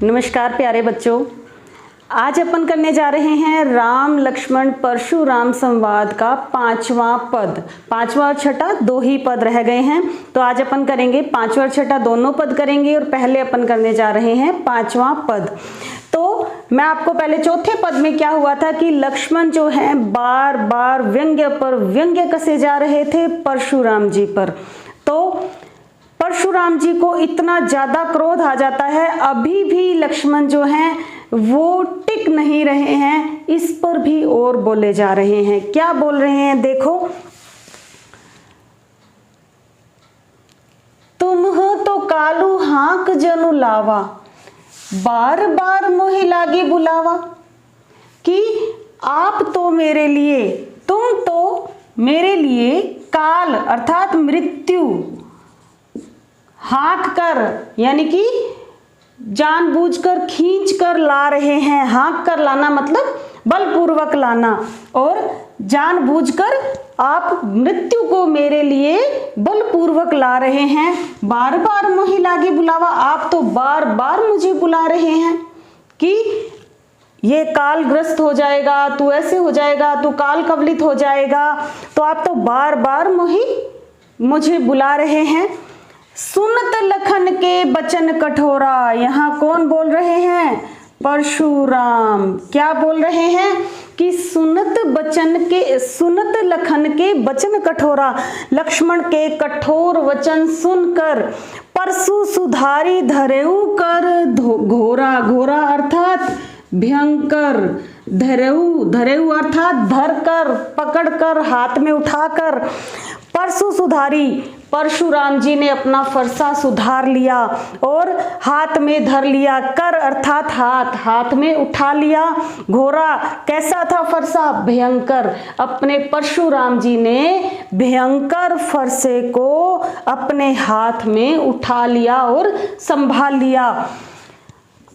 नमस्कार प्यारे बच्चों, आज अपन करने जा रहे हैं राम लक्ष्मण परशुराम संवाद का पांचवा पद। पांचवा और छठा दो ही पद रह गए हैं, तो आज अपन करेंगे पांचवा और छठा दोनों पद करेंगे और पहले अपन करने जा रहे हैं पांचवा पद। तो मैं आपको पहले चौथे पद में क्या हुआ था कि लक्ष्मण जो है बार बार व्यंग्य पर व्यंग्य कसे जा रहे थे परशुराम जी पर। तो परशुराम जी को इतना ज्यादा क्रोध आ जाता है, अभी भी लक्ष्मण जो हैं वो टिक नहीं रहे हैं, इस पर भी और बोले जा रहे हैं। क्या बोल रहे हैं देखो, तुम हो तो कालू हाँक जनु लावा, बार बार मोहि लागे बुलावा। कि आप तो मेरे लिए, तुम तो मेरे लिए काल अर्थात मृत्यु हाँक कर यानी कि जानबूझकर खींच कर ला रहे हैं। हाँक कर लाना मतलब बलपूर्वक लाना, और जानबूझकर आप मृत्यु को मेरे लिए बलपूर्वक ला रहे हैं। बार बार मोहि लागे बुलावा, आप तो बार बार मुझे बुला रहे हैं कि ये कालग्रस्त हो जाएगा, तू ऐसे हो जाएगा, तू काल कवलित हो जाएगा, तो आप तो बार बार मुझे बुला रहे हैं। सुनत लखन के बचन कठोरा, यहाँ कौन बोल रहे हैं? परशुराम। क्या बोल रहे हैं कि सुनत लखन के बचन कठोरा, लक्ष्मण के कठोर वचन सुनकर परशु सुधारी धरेऊ कर घोरा। घोरा अर्थात भयंकर, धरेऊ अर्थात धरकर, पकड़कर, हाथ में उठाकर। परशु सुधारी, परशुराम जी ने अपना फरसा सुधार लिया और हाथ में धर लिया। कर अर्थात हाथ, हाथ में उठा लिया। घोरा कैसा था फरसा? भयंकर। अपने परशुराम जी ने भयंकर फरसे को अपने हाथ में उठा लिया और संभाल लिया।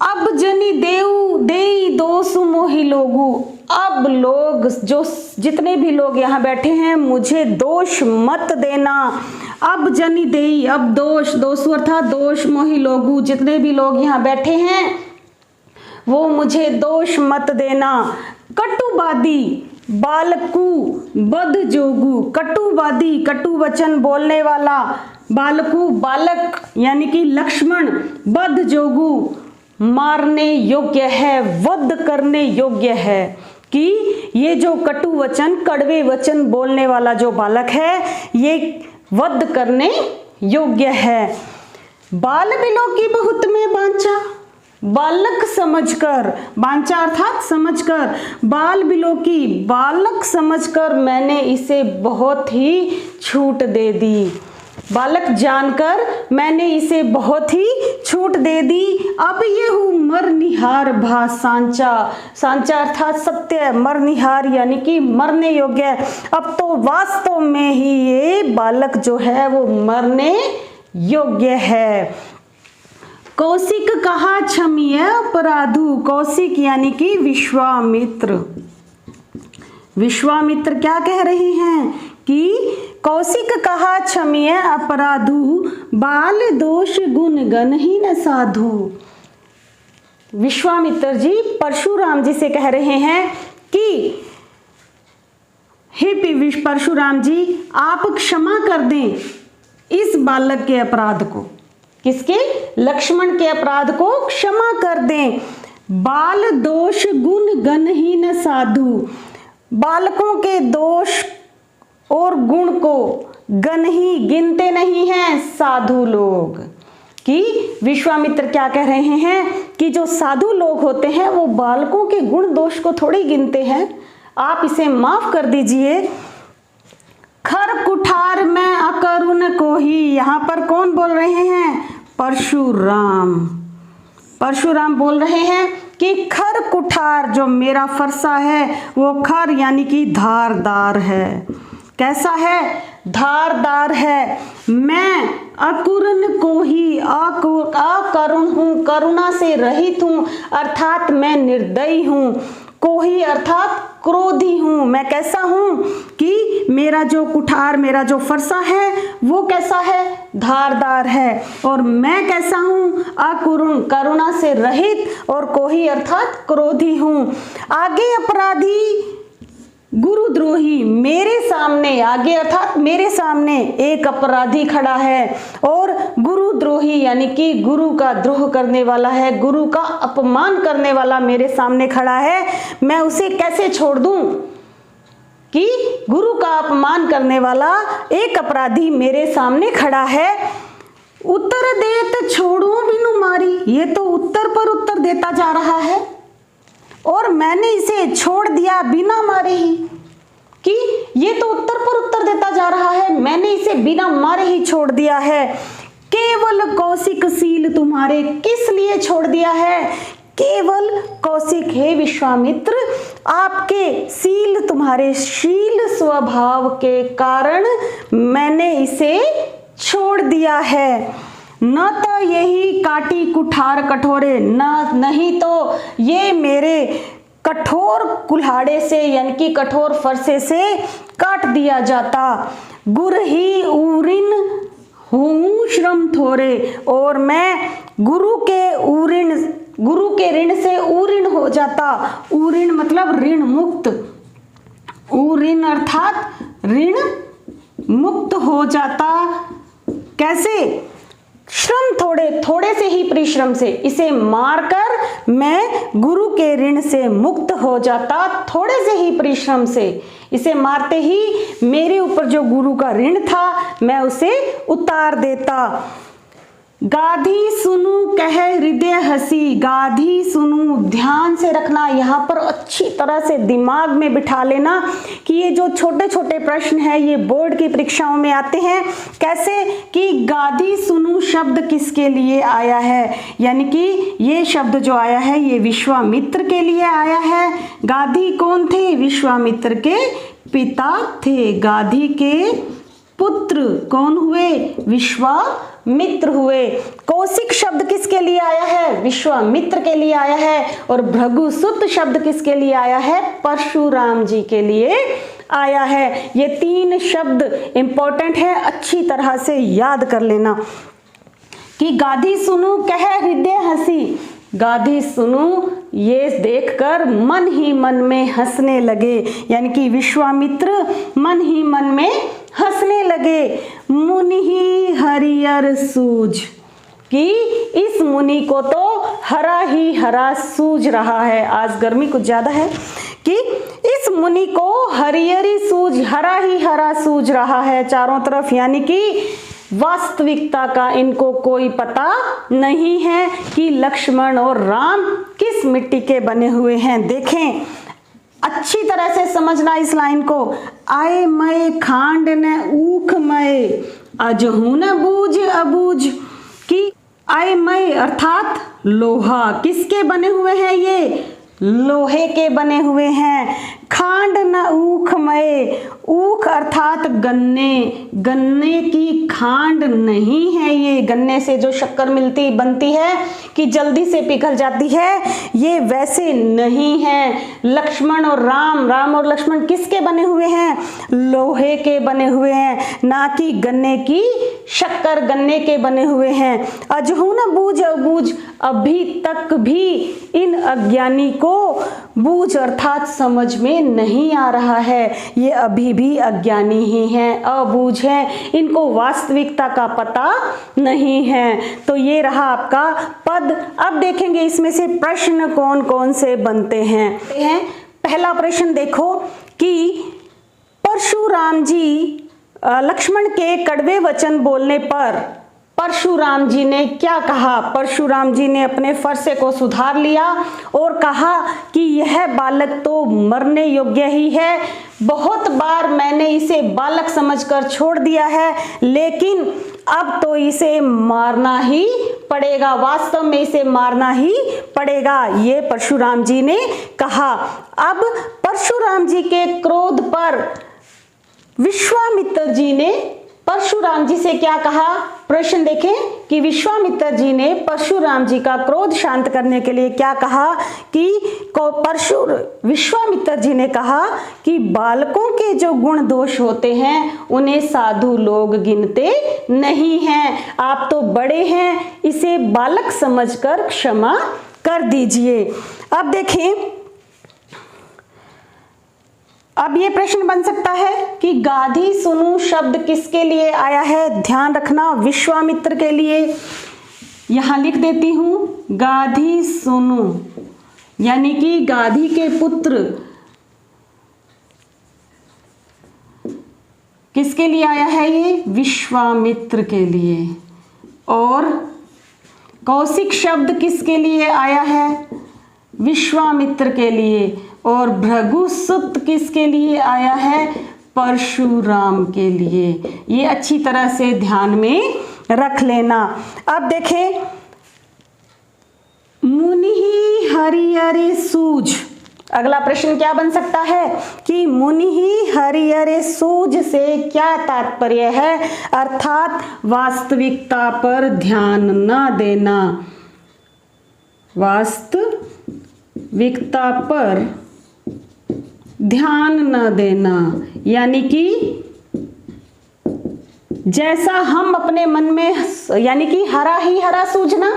अब जनी देऊ देई दोसु मोहि लोगु, अब लोग जो जितने भी लोग यहाँ बैठे हैं मुझे दोष मत देना। अब जनी देई, अब दोष, दोसु अर्थात दोष, मोहि लोगु, जितने भी लोग यहाँ बैठे हैं वो मुझे दोष मत देना। कटुवादी बालकु बद जोगु, कटुवादी कटु वचन बोलने वाला, बालकु बालक यानी कि लक्ष्मण, बद जोगु मारने योग्य है, वध करने योग्य है। कि ये जो कटु वचन, कड़वे वचन बोलने वाला जो बालक है ये वध करने योग्य है। बाल बिलो की बहुत में बांचा, बालक समझकर, बांचा अर्थात समझकर, बाल बिलो की बालक समझकर मैंने इसे बहुत ही छूट दे दी। बालक जानकर मैंने इसे बहुत ही छूट दे दी। अब ये हूँ मरनिहार भा सांचा, सांचा अर्थात सत्य, मरनिहार यानी कि मरने योग्य। अब तो वास्तव में ही ये बालक जो है वो मरने योग्य है। कौशिक कहा क्षमीय अपराधु, कौशिक यानी कि विश्वामित्र। विश्वामित्र क्या कह रहे हैं कि कौशिक कहा क्षमीय अपराधु, बाल दोष गुण गण ही न साधु। विश्वामित्र जी परशुराम जी से कह रहे हैं कि हे परशुराम जी, आप क्षमा कर दें इस बालक के अपराध को। किसके? लक्ष्मण के अपराध को क्षमा कर दें। बाल दोष गुण गण ही न साधु, बालकों के दोष और गुण को गण ही गिनते नहीं हैं साधु लोग। कि विश्वामित्र क्या कह रहे हैं कि जो साधु लोग होते हैं वो बालकों के गुण दोष को थोड़ी गिनते हैं, आप इसे माफ कर दीजिए। खर कुठार में अकरुण को ही, यहाँ पर कौन बोल रहे हैं? परशुराम। परशुराम बोल रहे हैं कि खर कुठार, जो मेरा फरसा है वो खर यानी कि धारदार है। कैसा है? धारदार है। मैं अकुरण को ही, अकरुण हूँ, करुणा से रहित हूँ, अर्थात मैं निर्दयी हूँ। कोही अर्थात क्रोधी हूं। मैं कैसा हूं कि मेरा जो कुठार, मेरा जो फरसा है वो कैसा है, धारदार है। और मैं कैसा हूं, अकरुण, करुणा से रहित। और कोही अर्थात क्रोधी हूं। आगे अपराधी, गुरुद्रोही, मेरे सामने, आगे अर्थात मेरे सामने एक अपराधी खड़ा है और गुरुद्रोही यानी कि गुरु का द्रोह करने वाला है, गुरु का अपमान करने वाला मेरे सामने खड़ा है। मैं उसे कैसे छोड़ दूं कि गुरु का अपमान करने वाला एक अपराधी मेरे सामने खड़ा है। उत्तर देत छोड़ू बिनु मारी, ये तो उत्तर पर उत्तर देता जा रहा है और मैंने इसे छोड़ दिया बिना मारे ही, कि ये तो उत्तर पर उत्तर देता जा रहा है, मैंने इसे बिना मारे ही छोड़ दिया है। केवल कौशिक शील तुम्हारे, किस लिए छोड़ दिया है, केवल कौशिक, हे विश्वामित्र, आपके शील, तुम्हारे शील स्वभाव के कारण मैंने इसे छोड़ दिया है। न तो यही काटी कुठार कठोरे, नहीं तो ये मेरे कठोर कुल्हाड़े से यानी कि कठोर फरसे से काट दिया जाता। गुर ही ऊरिन हूँ श्रम थोरे, और मैं गुरु के ऋण से ऊरिन हो जाता। ऊरिन मतलब ऋण मुक्त, ऊरिन अर्थात ऋण मुक्त हो जाता। कैसे, श्रम थोड़े, थोड़े से ही परिश्रम से, इसे मारकर मैं गुरु के ऋण से मुक्त हो जाता। थोड़े से ही परिश्रम से, इसे मारते ही मेरे ऊपर जो गुरु का ऋण था मैं उसे उतार देता। गाधी सुनू कह हृदय हसी, गाधी सुनू, ध्यान से रखना, यहाँ पर अच्छी तरह से दिमाग में बिठा लेना कि ये जो छोटे छोटे प्रश्न है ये बोर्ड की परीक्षाओं में आते हैं। कैसे कि गाधी सुनू शब्द किसके लिए आया है, यानी कि ये शब्द जो आया है ये विश्वामित्र के लिए आया है। गाधी कौन थे, विश्वामित्र के पिता थे। गाधी के पुत्र कौन हुए, विश्वामित्र हुए। कौशिक शब्द किसके लिए आया है, विश्वामित्र के लिए आया है। और भृगुसुत शब्द किसके लिए आया है, परशुराम जी के लिए आया है। ये तीन शब्द इंपॉर्टेंट है, अच्छी तरह से याद कर लेना कि गाधी सुनू कह हृदय हंसी, गाधी सुनू ये देखकर मन ही मन में हंसने लगे, यानी कि विश्वामित्र मन ही मन में हंसने लगे। मुनि ही हरियर सूझ, कि इस मुनि को तो हरा ही हरा सूझ रहा है, आज गर्मी कुछ ज्यादा है, कि इस मुनि को हरियरी सूझ, हरा ही हरा सूझ रहा है चारों तरफ, यानी कि वास्तविकता का इनको कोई पता नहीं है कि लक्ष्मण और राम किस मिट्टी के बने हुए हैं। देखें अच्छी तरह से समझना इस लाइन को। आए मय खांड न ऊख मय, अजहू न बूझ अबूझ, कि आए मय अर्थात लोहा, किसके बने हुए हैं, ये लोहे के बने हुए हैं। खांड न ऊख मय, ऊख अर्थात गन्ने, गन्ने की खांड नहीं है ये, गन्ने से जो शक्कर बनती है कि जल्दी से पिघल जाती है, ये वैसे नहीं है। लक्ष्मण और राम और लक्ष्मण किसके बने हुए हैं, लोहे के बने हुए हैं, ना कि गन्ने की शक्कर, गन्ने के बने हुए हैं। अजहू न बूझ अबूझ, अभी तक भी इन अज्ञानी को बूझ अर्थात समझ में नहीं आ रहा है, ये अभी भी अज्ञानी ही हैं, अबूझ हैं, इनको वास्तविकता का पता नहीं है। तो ये रहा आपका पद। अब देखेंगे इसमें से प्रश्न कौन कौन से बनते हैं। पहला प्रश्न देखो कि परशुराम जी लक्ष्मण के कड़वे वचन बोलने पर परशुराम जी ने क्या कहा। परशुराम जी ने अपने फरसे को सुधार लिया और कहा कि यह बालक तो मरने योग्य ही है, बहुत बार मैंने इसे बालक समझकर छोड़ दिया है, लेकिन अब तो इसे मारना ही पड़ेगा, वास्तव में इसे मारना ही पड़ेगा, ये परशुराम जी ने कहा। अब परशुराम जी के क्रोध पर विश्वामित्र जी ने परशुराम जी से क्या कहा? प्रश्न देखें कि विश्वामित्र जी ने परशुराम जी का क्रोध शांत करने के लिए क्या कहा कि विश्वामित्र जी ने कहा कि बालकों के जो गुण दोष होते हैं उन्हें साधु लोग गिनते नहीं हैं, आप तो बड़े हैं, इसे बालक समझकर क्षमा कर दीजिए। अब देखें, अब ये प्रश्न बन सकता है कि गाधी सुनु शब्द किसके लिए आया है? ध्यान रखना, विश्वामित्र के लिए। यहां लिख देती हूं गाधी सुनु, यानी कि गाधी के पुत्र किसके लिए आया है? ये विश्वामित्र के लिए। और कौशिक शब्द किसके लिए आया है? विश्वामित्र के लिए। और भृगुसुत किसके लिए आया है? परशुराम के लिए। ये अच्छी तरह से ध्यान में रख लेना। अब देखें, मुनि हरिहरे सूझ, अगला प्रश्न क्या बन सकता है कि मुनि हरिहरे सूझ से क्या तात्पर्य है? अर्थात वास्तविकता पर ध्यान न देना, वास्तविकता पर ध्यान न देना, यानी कि जैसा हम अपने मन में, यानी कि हरा ही हरा सूझना,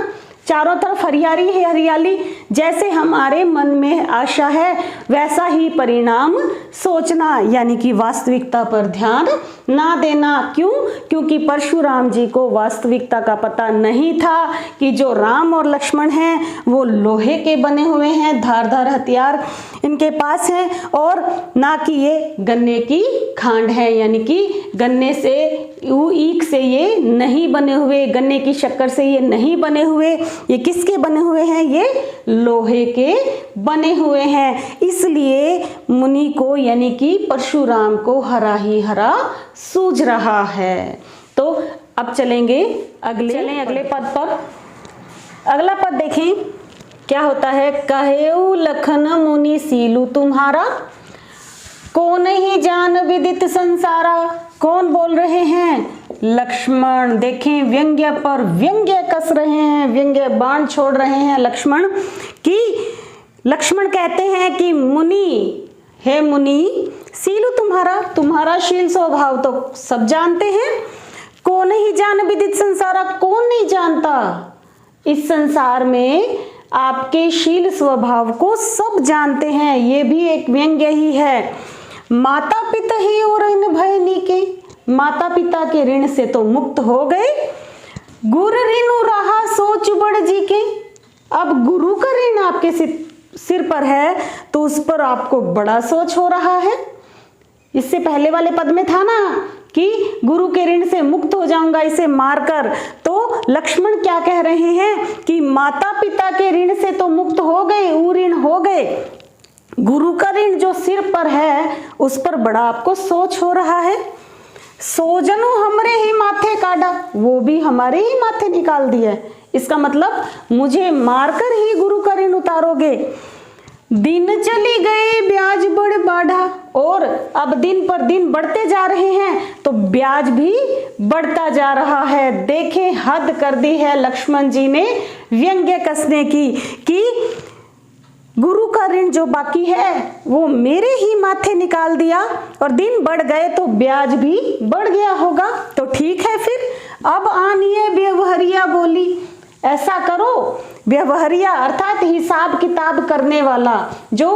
चारों तरफ हरियाली ही हरियाली, जैसे हमारे मन में आशा है वैसा ही परिणाम सोचना, यानी कि वास्तविकता पर ध्यान ना देना। क्यों? क्योंकि परशुराम जी को वास्तविकता का पता नहीं था कि जो राम और लक्ष्मण हैं वो लोहे के बने हुए हैं, धारदार हथियार इनके पास हैं, और ना कि ये गन्ने की खांड है, यानी कि गन्ने से ईख से ये नहीं बने हुए, गन्ने की शक्कर से ये नहीं बने हुए, ये किसके बने हुए हैं? ये लोहे के बने हुए हैं। इसलिए मुनि को, यानी कि परशुराम को हरा ही हरा सूझ रहा है। तो अब चलेंगे अगले पद पर। अगला पद देखें क्या होता है। कहेऊ लखन मुनि सीलू तुम्हारा, कौन ही जान विदित संसारा। कौन बोल रहे हैं? लक्ष्मण। देखें, व्यंग्य पर व्यंग्य कस रहे हैं, व्यंग्य बाण छोड़ रहे हैं लक्ष्मण की। लक्ष्मण कहते हैं कि मुनि, हे मुनि, सीलू तुम्हारा शील स्वभाव तो सब जानते हैं। कौन ही जान विदित संसारा, कौन नहीं जानता इस संसार में आपके शील स्वभाव को सब जानते हैं। ये भी एक व्यंग्य ही है। माता पिता ही और ऋण भय नीके, माता पिता के ऋण से तो मुक्त हो गए। गुरु ऋण रहा सोच बड़ जी के, अब गुरु का ऋण आपके सिर पर है तो उस पर आपको बड़ा सोच हो रहा है। इससे पहले वाले पद में था ना कि गुरु के ऋण से मुक्त हो जाऊंगा इसे मारकर, तो लक्ष्मण क्या कह रहे हैं कि माता पिता के ऋण से तो मुक्त हो गए, ऊ ऋण हो गए, गुरु का ऋण जो सिर पर है उस पर बड़ा आपको सोच हो रहा है। सोजनो हमरे ही माथे काटा, वो भी हमारे ही माथे निकाल दिया। इसका मतलब मुझे मारकर ही गुरु का ऋण उतारोगे। दिन चली गए ब्याज बढ़ बढ़ा, और अब दिन पर दिन बढ़ते जा रहे हैं तो ब्याज भी बढ़ता जा रहा है। देखें, हद कर दी है लक्ष्मण जी ने व्यंग्य कसने की कि गुरु का ऋण जो बाकी है वो मेरे ही माथे निकाल दिया, और दिन बढ़ गए तो ब्याज भी बढ़ गया होगा। तो ठीक है, फिर अब आनिए व्यवहारिया बोली, ऐसा करो। व्यवहारिया अर्थात हिसाब किताब करने वाला, जो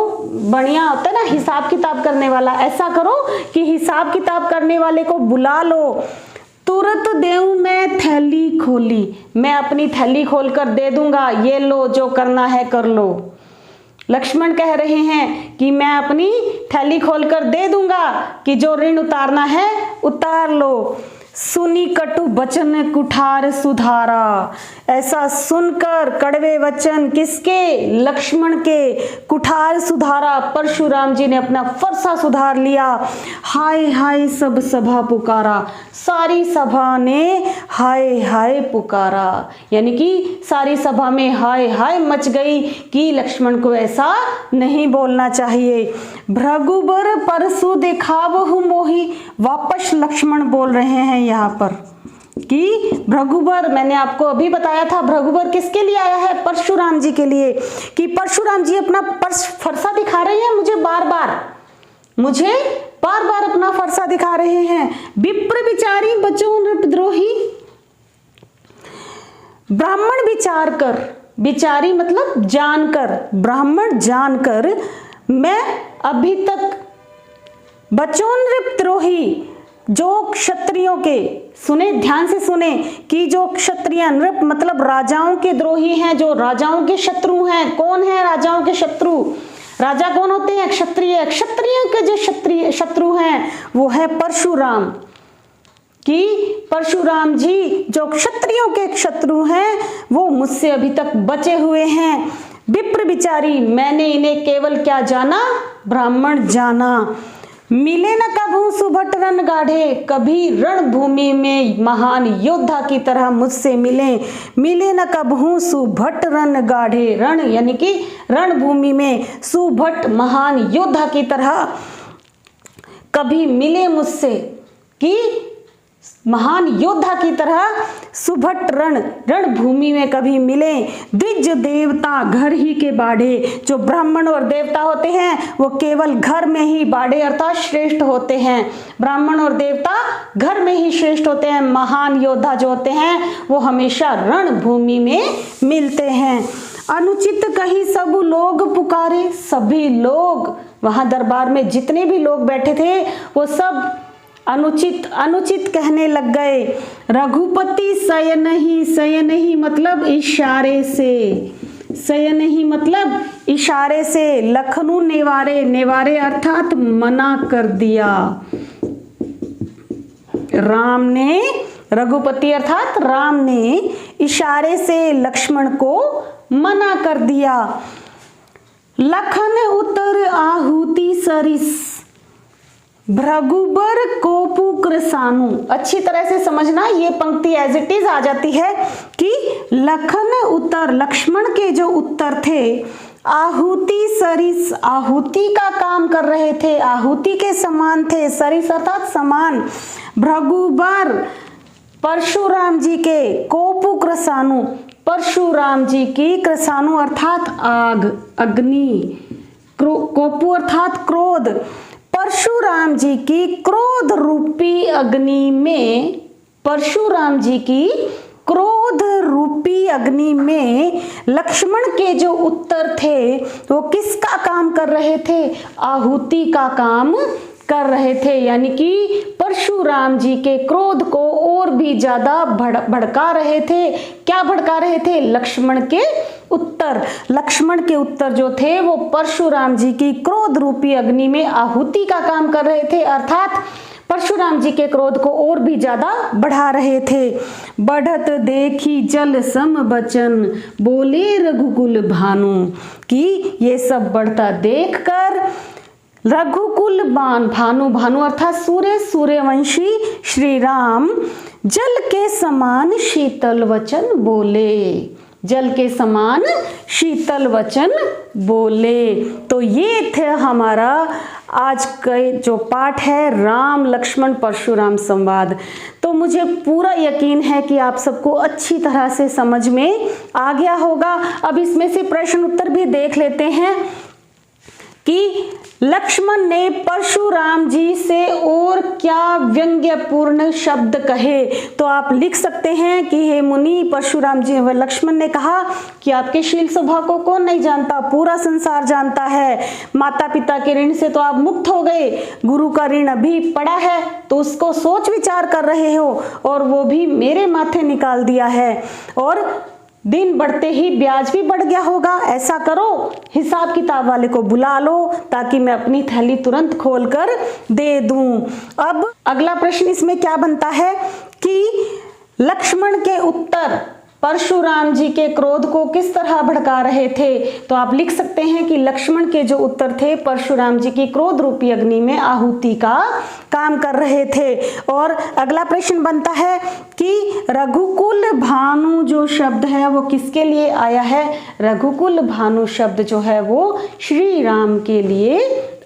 बढ़िया होता है ना हिसाब किताब करने वाला, ऐसा करो कि हिसाब किताब करने वाले को बुला लो। तुरंत देऊं मैं थैली खोली, मैं अपनी थैली खोलकर दे दूंगा, ये लो जो करना है कर लो। लक्ष्मण कह रहे हैं कि मैं अपनी थैली खोलकर दे दूंगा कि जो ऋण उतारना है उतार लो। सुनी कटु वचन कुठार सुधारा, ऐसा सुनकर कड़वे वचन किसके? लक्ष्मण के। कुठार सुधारा, परशुराम जी ने अपना फरसा सुधार लिया। हाय हाय सब सभा पुकारा, सारी सभा ने हाय हाय पुकारा, यानी कि सारी सभा में हाय हाय मच गई कि लक्ष्मण को ऐसा नहीं बोलना चाहिए। भृगुबर परसु दिखावहु मोही, वापस लक्ष्मण बोल रहे हैं यहाँ पर कि भृगुबर, मैंने आपको अभी बताया था भृगुबर किसके लिए आया है, परशुराम जी के लिए, कि परशुराम जी अपना फरसा दिखा रहे हैं मुझे बार बार अपना फरसा दिखा रहे हैं। विप्र विचारी बचो नृपद्रोही, ब्राह्मण विचार कर, विचारी मतलब जानकर, ब्राह्मण जानकर, मैं अभी तक बचो नृपद्रोही, जो क्षत्रियों के, सुने ध्यान से सुने, कि जो क्षत्रिय, नृप मतलब राजाओं के द्रोही हैं, जो राजाओं के शत्रु हैं। कौन है राजाओं के शत्रु? राजा कौन होते हैं? क्षत्रिय। क्षत्रियों के जो शत्रु हैं वो है परशुराम, कि परशुराम जी जो क्षत्रियों के शत्रु हैं वो मुझसे अभी तक बचे हुए हैं। विप्र विचारी, मैंने इन्हें केवल क्या जाना? ब्राह्मण जाना। मिले न कभू सुभट रण गाढ़े, कभी रणभूमि में महान योद्धा की तरह मुझसे मिले। मिले न कभू सुभट रण गाढ़े, रण यानी कि रणभूमि में, सुभट महान योद्धा की तरह कभी मिले मुझसे, कि महान योद्धा की तरह सुभट रणभूमि में कभी मिले। द्विज देवता घर ही के बाढ़े, जो ब्राह्मण और देवता होते हैं वो केवल घर में ही बाढ़े अर्थात श्रेष्ठ होते हैं। ब्राह्मण और देवता घर में ही श्रेष्ठ होते हैं। महान योद्धा जो होते हैं वो हमेशा रणभूमि में मिलते हैं। अनुचित कही सब लोग पुकारे, सभी लोग वहां दरबार में जितने भी लोग बैठे थे वो सब अनुचित कहने लग गए। रघुपति शयन ही मतलब इशारे से, शयन ही मतलब इशारे से, लखनऊ नेवारे अर्थात मना कर दिया। राम ने, रघुपति अर्थात राम ने इशारे से लक्ष्मण को मना कर दिया। लखन उतर आहुति सरिस, भृगुबर कोपु कृसानु। अच्छी तरह से समझना, ये पंक्ति एज इट इज आ जाती है कि लखन उत्तर, लक्ष्मण के जो उत्तर थे, आहुति सरिस, आहुति का काम कर रहे थे, आहुति के समान थे, सरिस अर्थात समान। भृगुबर परशुराम जी के, कोपु कृसानु, परशुराम जी की, कृसानु अर्थात आग, अग्नि, कोपु अर्थात क्रोध, परशुराम जी की क्रोध रूपी अग्नि में, परशुराम जी की क्रोध रूपी अग्नि में लक्ष्मण के जो उत्तर थे वो किसका काम कर रहे थे? आहुति का काम कर रहे थे। यानी कि परशुराम जी के क्रोध को और भी ज्यादा भड़का रहे थे। क्या भड़का रहे थे? लक्ष्मण के उत्तर। लक्ष्मण के उत्तर जो थे वो परशुराम जी की क्रोध रूपी अग्नि में आहुति का काम कर रहे थे, अर्थात परशुराम जी के क्रोध को और भी ज्यादा बढ़ा रहे थे। बढ़त देखी जल सम बचन, बोले रघुकुल भानु, कि ये सब बढ़ता देखकर रघुकुल भानु अर्थात सूर्यवंशी श्री राम जल के समान शीतल वचन बोले, जल के समान शीतल वचन बोले। तो ये थे हमारा आज का जो पाठ है राम लक्ष्मण परशुराम संवाद। तो मुझे पूरा यकीन है कि आप सबको अच्छी तरह से समझ में आ गया होगा। अब इसमें से प्रश्न उत्तर भी देख लेते हैं कि लक्ष्मण ने परशुराम जी से और क्या व्यंग्यपूर्ण शब्द कहे। तो आप लिख सकते हैं कि हे मुनि, परशुराम जी व लक्ष्मण ने कहा कि आपके शील स्वभाव को कौन नहीं जानता, पूरा संसार जानता है। माता पिता के ऋण से तो आप मुक्त हो गए, गुरु का ऋण अभी पड़ा है तो उसको सोच विचार कर रहे हो, और वो भी मेरे माथे निकाल दिया है, और दिन बढ़ते ही ब्याज भी बढ़ गया होगा। ऐसा करो, हिसाब किताब वाले को बुला लो ताकि मैं अपनी थैली तुरंत खोलकर दे दूं। अब अगला प्रश्न इसमें क्या बनता है कि लक्ष्मण के उत्तर परशुराम जी के क्रोध को किस तरह भड़का रहे थे। तो आप लिख सकते हैं कि लक्ष्मण के जो उत्तर थे परशुराम जी की क्रोध रूपी अग्नि में आहुति का काम कर रहे थे। और अगला प्रश्न बनता है कि रघुकुल भानु जो शब्द है वो किसके लिए आया है। रघुकुल भानु शब्द जो है वो श्री राम के लिए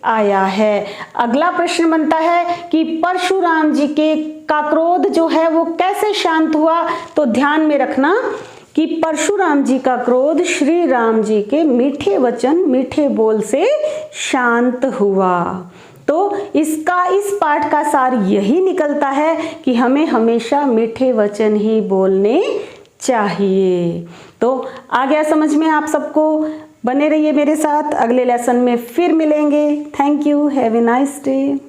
आया है। अगला प्रश्न बनता है कि परशुराम जी के का क्रोध जो है वो कैसे शांत हुआ। तो ध्यान में रखना कि परशुराम जी का क्रोध श्री राम जी के मीठे वचन मीठे बोल से शांत हुआ। तो इस पाठ का सार यही निकलता है कि हमें हमेशा मीठे वचन ही बोलने चाहिए। तो आ गया समझ में आप सबको। बने रहिए मेरे साथ, अगले लेसन में फिर मिलेंगे। Thank you, have a nice day.